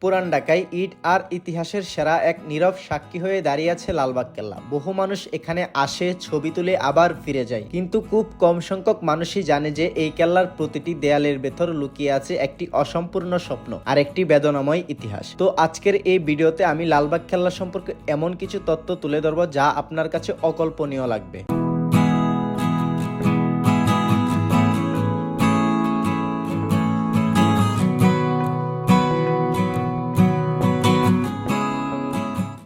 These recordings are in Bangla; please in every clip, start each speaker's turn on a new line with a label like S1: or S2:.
S1: পুরান ঢাকায় ইট আর ইতিহাসের সেরা এক নীরব সাক্ষী হয়ে দাঁড়িয়ে আছে লালবাগ কেল্লা। বহু মানুষ এখানে আসে, ছবি তুলে আবার ফিরে যায়, কিন্তু খুব কম সংখ্যক মানুষই জানে যে এই কেল্লার প্রতিটি দেয়ালের ভেতর লুকিয়ে আছে একটি অসম্পূর্ণ স্বপ্ন আর একটি বেদনাময় ইতিহাস। তো আজকের এই ভিডিওতে আমি লালবাগ কেল্লা সম্পর্কে এমন কিছু তথ্য তুলে ধরবো যা আপনার কাছে অকল্পনীয় লাগবে।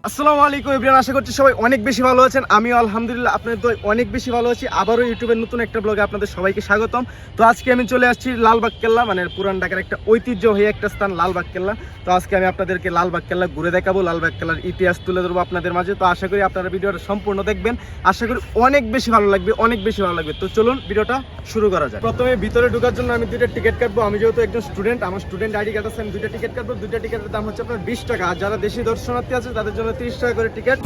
S1: আসসালামু আলাইকুম এভরিওয়ান, আশা করছি সবাই অনেক বেশি ভালো আছেন। আমিও আলহামদুলিল্লাহ আপনাদের তো অনেক বেশি ভালো আছি। আবারও ইউটিউবের নতুন একটা ব্লগে আপনাদের সবাইকে স্বাগতম। তো আজকে আমি চলে আসছি লালবাগ কেল্লা, মানে পুরান ঢাকার একটা ঐতিহ্যবাহী একটা স্থান লালবাগ কেল্লা। তো আজকে আমি আপনাদেরকে লালবাগ কেল্লা ঘুরে দেখাবো, লালবাগ কেল্লার ইতিহাস তুলে ধরবো আপনাদের মাঝে। তো আশা করি আপনারা ভিডিওটা সম্পূর্ণ দেখবেন, আশা করি অনেক বেশি ভালো লাগবে, অনেক বেশি ভালো লাগবে। তো চলুন ভিডিওটা শুরু করা যায়। প্রথমে ভিতরে ঢোকার জন্য আমি দুইটা টিকিট কাটবো। আমি যেহেতু একজন স্টুডেন্ট, আমার স্টুডেন্ট আইডি কার্ড আছে, আমি দুইটা টিকিট কাটবো। দুইটা টিকিটের দাম হচ্ছে আপনার 20 টাকা, আর যারা দেশি দর্শনার্থী আছে তাদের জন্য 30 টাকা করে টিকিট।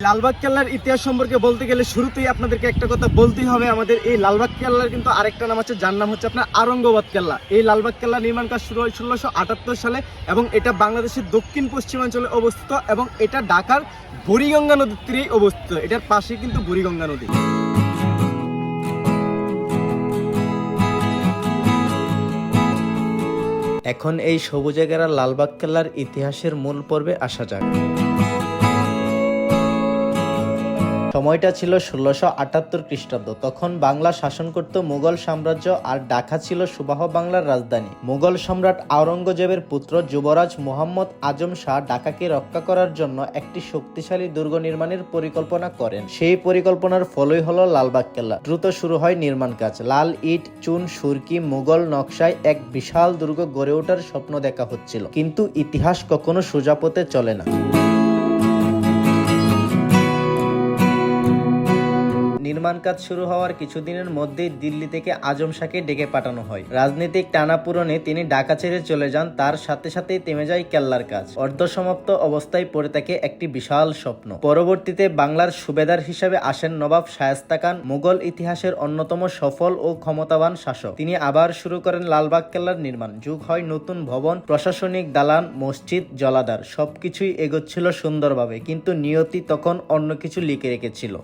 S1: লালবাগ কেল্লার ইতিহাস সম্পর্কে বলতে গেলে শুরুতেই আপনাদেরকে একটা কথা বলতেই হবে। আমাদের এই লালবাগ কেল্লার কিন্তু আরেকটা নাম আছে, যার নাম হচ্ছে আপনার আরঙ্গাবাদ কেল্লা। এই লালবাগ কেল্লা নির্মাণ কাজ শুরু হয় 1678 সালে এবং এটা বাংলাদেশের দক্ষিণ পশ্চিমাঞ্চলে অবস্থিত এবং এটা ঢাকার বুড়িগঙ্গা নদীর তীরেই অবস্থিত। এটার পাশে কিন্তু বুড়িগঙ্গা নদী। এখন এই সবুজে ঘেরা লালবাগ কেল্লার ইতিহাসের মূল পর্বে আসা যাক। সময়টা ছিল 1678 খ্রিস্টাব্দ। তখন বাংলা শাসন করত মুঘল সাম্রাজ্য আর ঢাকা ছিল সুবাহ বাংলার রাজধানী। মুঘল সম্রাট আওরঙ্গজেবের পুত্র যুবরাজ মোহাম্মদ আজম শাহ ঢাকাকে রক্ষা করার জন্য একটি শক্তিশালী দুর্গ নির্মাণের পরিকল্পনা করেন। সেই পরিকল্পনার ফলই হলো লালবাগ কেল্লা। দ্রুত শুরু হয় নির্মাণ কাজ। লাল ইট, চুন, সুরকি, মুঘল নকশায় এক বিশাল দুর্গ গড়ে ওঠার স্বপ্ন দেখা হচ্ছিল। কিন্তু ইতিহাস কখনো সোজা পথে চলে না। নির্মাণ কাজ শুরু হওয়ার কিছুদিনের মধ্যেই দিল্লি থেকে আজম শাহকে ডেকে পাঠানো হয়। রাজনৈতিক টানাপোড়েনে তিনি ঢাকা ছেড়ে চলে যান। তার সাথে সাথেই থেমে যায় কেল্লার কাজ। অর্ধসমাপ্ত অবস্থায় পড়ে থাকে একটি বিশাল স্বপ্ন। পরবর্তীতে বাংলার সুবেদার হিসেবে আসেন নবাব শায়েস্তা খান, মুঘল ইতিহাসের অন্যতম সফল ও ক্ষমতাবান শাসক। তিনি আবার শুরু করেন লালবাগ কেল্লার নির্মাণ। যুগ হয় নতুন ভবন, প্রশাসনিক দালান, মসজিদ, জলাধার, সবকিছুই এগোচ্ছিল সুন্দরভাবে, কিন্তু নিয়তি তখন অন্য কিছু লিখে রেখেছিল।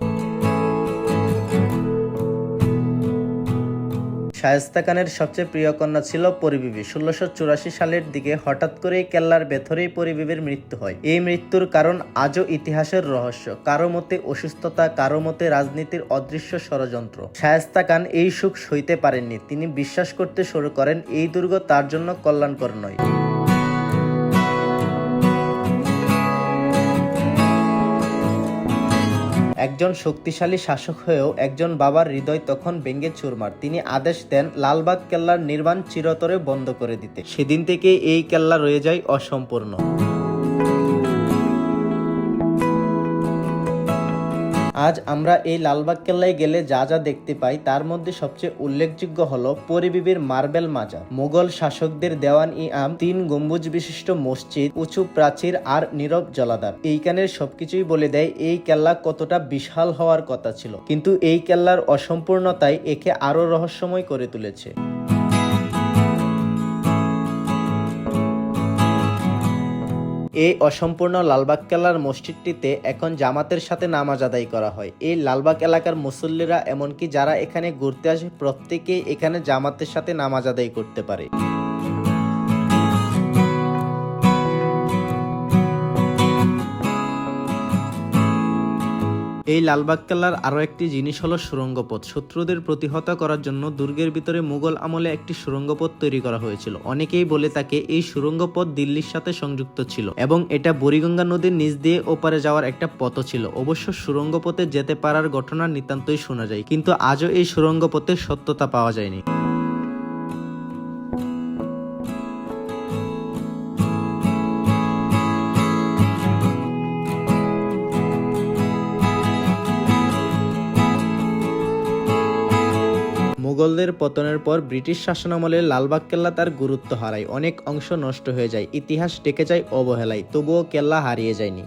S1: শায়েস্তা খানের সবচেয়ে প্রিয় কন্যা ছিল পরিবিবি। 1684 সালের দিকে হঠাৎ করেই কেল্লার ভেতরেই পরিবিবির মৃত্যু হয়। এই মৃত্যুর কারণ আজও ইতিহাসের রহস্য। কারো মতে অসুস্থতা, কারো মতে রাজনীতির অদৃশ্য ষড়যন্ত্র। শায়েস্তা খান এই সুখ সইতে পারেননি। তিনি বিশ্বাস করতে শুরু করেন এই দুর্গ তার জন্য কল্যাণকর নয়। একজন শক্তিশালী শাসক হয়েও একজন বাবার হৃদয় তখন ভেঙে চুরমার। তিনি আদেশ দেন লালবাগ কেল্লার নির্মাণ চিরতরে বন্ধ করে দিতে। সেদিন থেকে এই কেল্লা রয়ে যায় অসম্পূর্ণ। আজ আমরা এই লালবাগ কেল্লায় গেলে যা যা দেখতে পাই তার মধ্যে সবচেয়ে উল্লেখযোগ্য হলো পরিবিবির মার্বেল মাজার, মুঘল শাসকদের দেওয়ান ই আম, 3 গম্বুজ বিশিষ্ট মসজিদ, উঁচু প্রাচীর আর নীরব জলাধার। এইখানের সবকিছুই বলে দেয় এই কেল্লা কতটা বিশাল হওয়ার কথা ছিল, কিন্তু এই কেল্লার অসম্পূর্ণতাই একে আরো রহস্যময় করে তুলেছে। এই অসম্পূর্ণ লালবাগ কেল্লার মসজিদটিতে এখন জামাতের সাথে নামাজ আদায় করা হয়। এই লালবাগ এলাকার মুসল্লিরা, এমনকি যারা এখানে ঘুরতে আসে, প্রত্যেকেই এখানে জামাতের সাথে নামাজ আদায় করতে পারে। এই লালবাগ কেল্লার আরো একটি জিনিস হলো সুড়ঙ্গ পথ। শত্রুদের প্রতিহত করার জন্য দুর্গের ভিতরে মুঘল আমলে একটি সুড়ঙ্গ পথ তৈরি করা হয়েছিল। অনেকেই বলে থাকে এই সুড়ঙ্গ পথ দিল্লির সাথে সংযুক্ত ছিল এবং এটা বুড়িগঙ্গা নদীর নিচ দিয়ে ওপারে যাওয়ার একটা পথ ছিল। অবশ্য সুড়ঙ্গ পথে যেতে পারার ঘটনা নিতান্তই শোনা যায়, কিন্তু আজও এই সুড়ঙ্গ পথের সত্যতা পাওয়া যায়নি। মুঘলদের পতনের পর ব্রিটিশ শাসনামলে লালবাগ কেল্লা তার গুরুত্ব হারায়, অনেক অংশ নষ্ট হয়ে যায়, ইতিহাস ঢেকে যায় অবহেলায়, তবুও কেল্লা হারিয়ে যায়নি।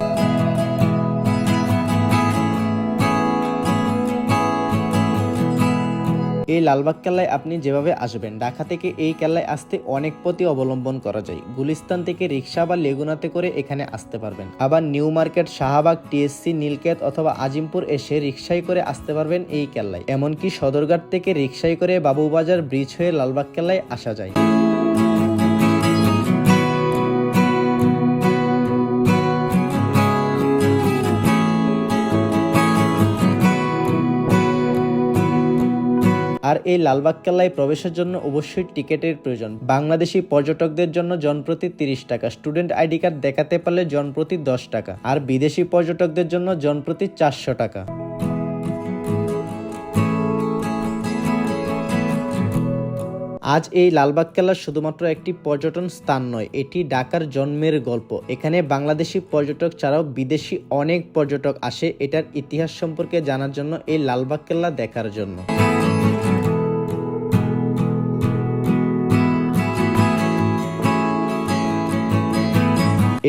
S2: এই লালবাগ কেল্লায় আপনি যেভাবে আসবেন, ঢাকা থেকে এই কেল্লায় আসতে অনেক পথই অবলম্বন করা যায়। গুলিস্তান থেকে রিক্সা বা লেগুনাতে করে এখানে আসতে পারবেন। আবার new market, Shahbag, TSC, Nilkhet অথবা আজিমপুর এসে রিক্সায় করে আসতে পারবেন এই কেল্লায়। এমনকি সদরঘাট থেকে রিক্সায় করে বাবুবাজার ব্রিজ হয়ে লালবাগ কেল্লায় আসা যায়। আর এই লালবাগ কেল্লায় প্রবেশের জন্য অবশ্যই টিকিটের প্রয়োজন। বাংলাদেশি পর্যটকদের জন্য জনপ্রতি 30 টাকা, স্টুডেন্ট আইডি কার্ড দেখাতে পারলে জনপ্রতি 10 টাকা, আর বিদেশি পর্যটকদের জন্য জনপ্রতি 400 টাকা। আজ এই লালবাগ কেল্লা শুধুমাত্র একটি পর্যটন স্থান নয়, এটি ঢাকার জন্মের গল্প। এখানে বাংলাদেশি পর্যটক ছাড়াও বিদেশি অনেক পর্যটক আসে এটার ইতিহাস সম্পর্কে জানার জন্য, এই লালবাগ কেল্লা দেখার জন্য।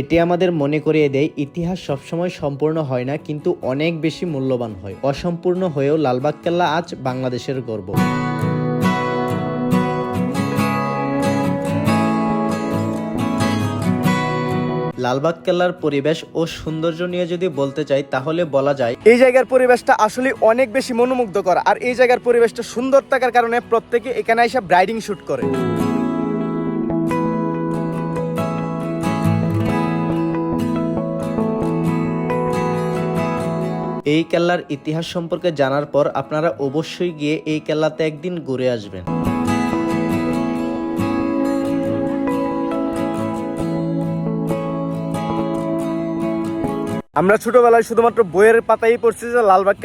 S2: এটি আমাদের মনে করিয়ে দেয় ইতিহাস সবসময় সম্পূর্ণ হয় না, কিন্তু অনেক বেশি মূল্যবান হয়। অসম্পূর্ণ হয়েও লালবাগ কেল্লা আজ বাংলাদেশের গর্ব। লালবাগ কেল্লার পরিবেশ ও সৌন্দর্য নিয়ে যদি বলতে চাই তাহলে বলা যায়
S1: এই জায়গার পরিবেশটা আসলে অনেক বেশি মনোমুগ্ধকর। আর এই জায়গার পরিবেশটা সুন্দর থাকার কারণে প্রত্যেকে এখানে এসে ব্রাইডিং শুট করে।
S2: এই কেল্লার ইতিহাস সম্পর্কে জানার পর আপনারা অবশ্যই গিয়ে এই কেল্লাতে একদিন ঘুরে আসবেন।
S1: আমরা ছোটবেলায় শুধুমাত্র বইয়ের পাতাই পড়ছি যে লালবাগ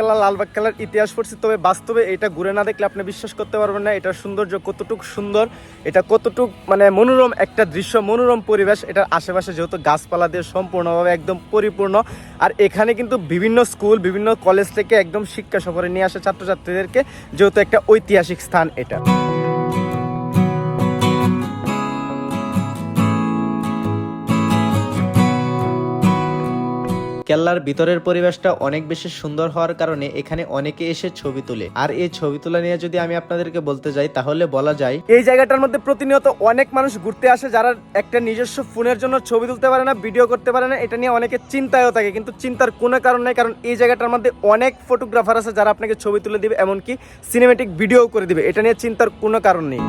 S1: কেল্লার ইতিহাস পড়ছি, তবে বাস্তবে এটা ঘুরে না দেখলে আপনি বিশ্বাস করতে পারবেন না এটার সৌন্দর্য কতটুকু সুন্দর, এটা কতটুকু মানে মনোরম একটা দৃশ্য, মনোরম পরিবেশ। এটার আশেপাশে যেহেতু গাছপালা দিয়ে সম্পূর্ণভাবে একদম পরিপূর্ণ। আর এখানে কিন্তু বিভিন্ন স্কুল, বিভিন্ন কলেজ থেকে একদম শিক্ষা সফরে নিয়ে আসে ছাত্রছাত্রীদেরকে, যেহেতু একটা ঐতিহাসিক স্থান এটা।
S2: কেল্লার ভিতরের পরিবেশটা অনেক বেশি সুন্দর হওয়ার কারণে এখানে অনেকে এসে ছবি তোলে। আর এই ছবি তোলা নিয়ে যদি আমি আপনাদেরকে বলতে যাই তাহলে বলা যায়
S1: এই জায়গাটার মধ্যে প্রতিনিয়ত অনেক মানুষ ঘুরতে আসে যারা একটা নিজস্ব ফোনের জন্য ছবি তুলতে পারে না, ভিডিও করতে পারে না। এটা নিয়ে অনেকে চিন্তায়ও থাকে, কিন্তু চিন্তার কোনো কারণ নাই, কারণ এই জায়গাটার মধ্যে অনেক ফটোগ্রাফার আছে যারা আপনাকে ছবি তুলে দিবে, এমনকি সিনেমেটিক ভিডিও করে দিবে। এটা নিয়ে চিন্তার কোনো কারণ নেই।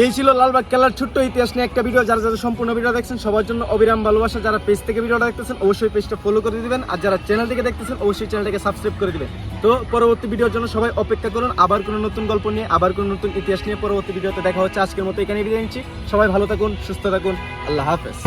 S1: এই ছিল লালবাগ কেল্লার ছোট্ট ইতিহাস নিয়ে একটা ভিডিও। যারা যারা সম্পূর্ণ ভিডিও দেখছেন সবার জন্য অবিরাম ভালোবাসা। যারা পেজ থেকে ভিডিওটা দেখতেছেন অবশ্যই পেজটা ফলো করে দিবেন, আর যারা চ্যানেল থেকে দেখতেছেন অবশ্যই চ্যানেলটাকে সাবস্ক্রাইব করে দিবেন। তো পরবর্তী ভিডিওর জন্য সবাই অপেক্ষা করুন, আবার কোনো নতুন গল্প নিয়ে, আবার কোনো নতুন ইতিহাস নিয়ে পরবর্তী ভিডিওতে দেখা হচ্ছে। আজকের মতো এখানে বিদায় নিচ্ছি। সবাই ভালো থাকুন, সুস্থ থাকুন, আল্লাহ হাফেজ।